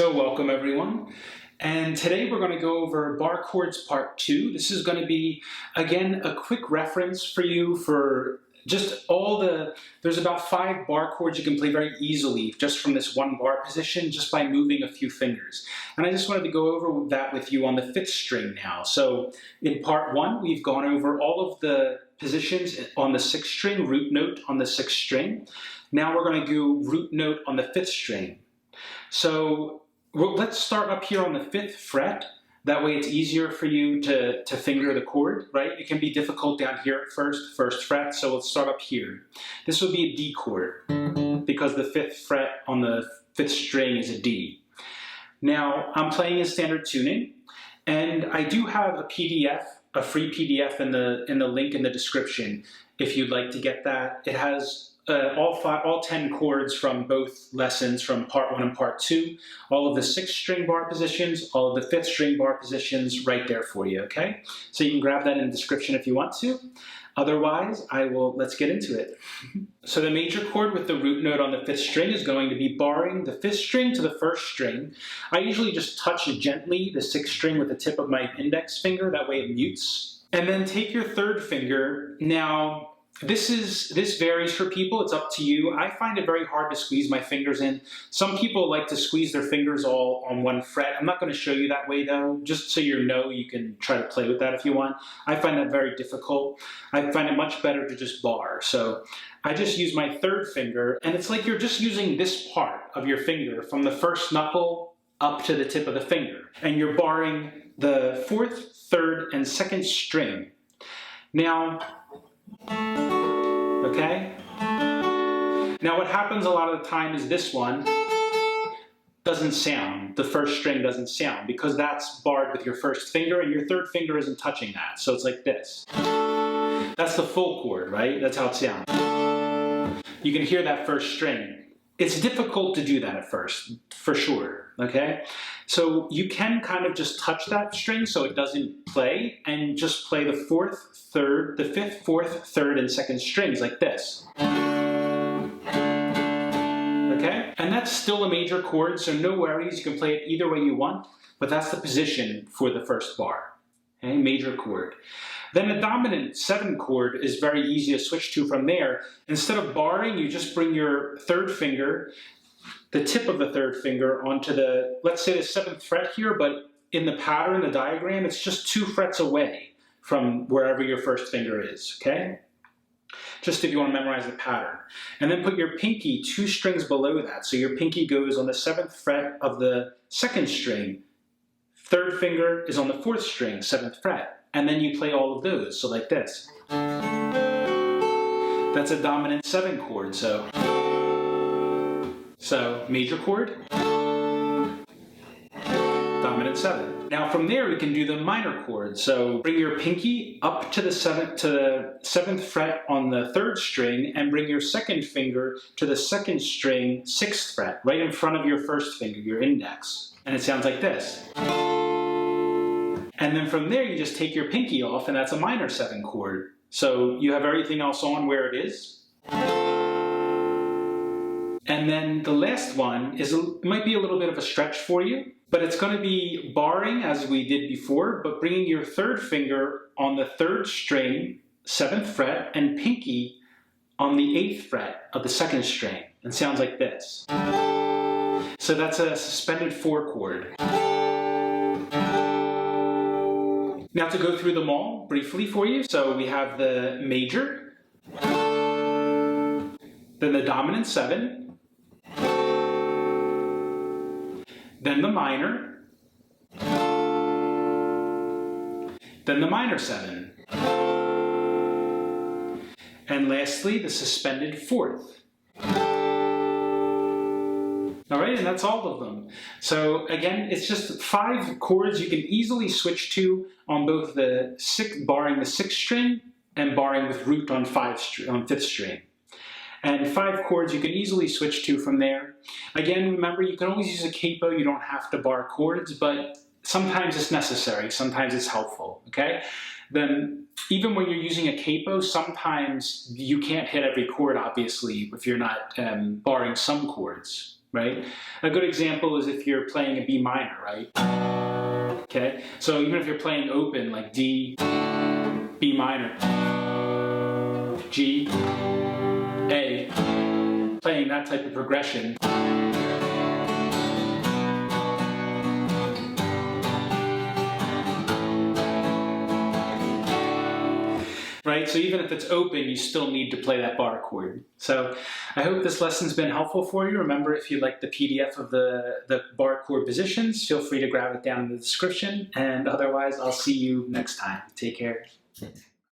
So welcome everyone, and today we're going to go over Barre Chords Part 2. This is going to be, again, a quick reference for you for just there's about 5 bar chords you can play very easily just from this one bar position, just by moving a few fingers. And I just wanted to go over that with you on the 5th string now. So in Part 1, we've gone over all of the positions on the 6th string, root note on the 6th string. Now we're going to do root note on the 5th string. So let's start up here on the 5th fret. That way it's easier for you to finger the chord, right? It can be difficult down here at first fret, so let's start up here. This would be a D chord, because the 5th fret on the 5th string is a D. Now, I'm playing in standard tuning, and I do have a PDF, a free PDF in the link in the description if you'd like to get that. It has all 10 chords from both lessons, from Part 1 and Part 2, all of the 6th string bar positions, all of the 5th string bar positions right there for you, okay? So you can grab that in the description if you want to. Otherwise, let's get into it. So the major chord with the root note on the 5th string is going to be barring the 5th string to the 1st string. I usually just touch gently the 6th string with the tip of my index finger, that way it mutes. And then take your 3rd finger. Now, this varies for people, it's up to you. I find it very hard to squeeze my fingers in. Some people like to squeeze their fingers all on one fret. I'm not going to show you that way though, just so you know you can try to play with that if you want. I find that very difficult. I find it much better to just bar. So I just use my 3rd finger, and it's like you're just using this part of your finger from the 1st knuckle up to the tip of the finger. And you're barring the 4th, 3rd, and 2nd string. Now, okay? Now what happens a lot of the time is this one doesn't sound. The 1st string doesn't sound because that's barred with your 1st finger and your 3rd finger isn't touching that. So it's like this. That's the full chord, right? That's how it sounds. You can hear that 1st string. It's difficult to do that at first, for sure, okay? So you can kind of just touch that string so it doesn't play, and just play the 4th, 3rd, the 5th, 4th, 3rd, and 2nd strings like this. Okay? And that's still a major chord, so no worries, you can play it either way you want, but that's the position for the 1st bar. Okay? Major chord. Then a dominant 7 chord is very easy to switch to from there. Instead of barring, you just bring your 3rd finger, the tip of the 3rd finger, onto the, let's say the 7th fret here, but in the pattern, the diagram, it's just 2 frets away from wherever your 1st finger is, okay? Just if you want to memorize the pattern. And then put your pinky 2 strings below that. So your pinky goes on the 7th fret of the 2nd string. 3rd finger is on the 4th string, 7th fret. And then you play all of those, so like this. That's a dominant 7 chord, so major chord, dominant 7. Now from there we can do the minor chord. So bring your pinky up to the 7th fret on the 3rd string, and bring your 2nd finger to the 2nd string, 6th fret, right in front of your 1st finger, your index. And it sounds like this. And then from there, you just take your pinky off, and that's a minor 7 chord. So you have everything else on where it is. And then the last one might be a little bit of a stretch for you, but it's going to be barring as we did before, but bringing your 3rd finger on the 3rd string, 7th fret, and pinky on the 8th fret of the 2nd string. And sounds like this. So that's a suspended 4 chord. Now to go through them all briefly for you. So we have the major, then the dominant 7, then the minor, then the minor 7, and lastly the suspended 4th. All right, and that's all of them. So again, it's just 5 chords you can easily switch to on both the barring the 6th string and barring with root on 5th string. And 5 chords you can easily switch to from there. Again, remember, you can always use a capo. You don't have to bar chords, but sometimes it's necessary. Sometimes it's helpful, okay? Then even when you're using a capo, sometimes you can't hit every chord, obviously, if you're not barring some chords. right? A good example is if you're playing a B minor, right? Okay, so even if you're playing open, like D, B minor, G, A, playing that type of progression. Right, so even if it's open, you still need to play that bar chord. So I hope this lesson's been helpful for you. Remember, if you like the PDF of the bar chord positions, feel free to grab it down in the description. And otherwise, I'll see you next time. Take care.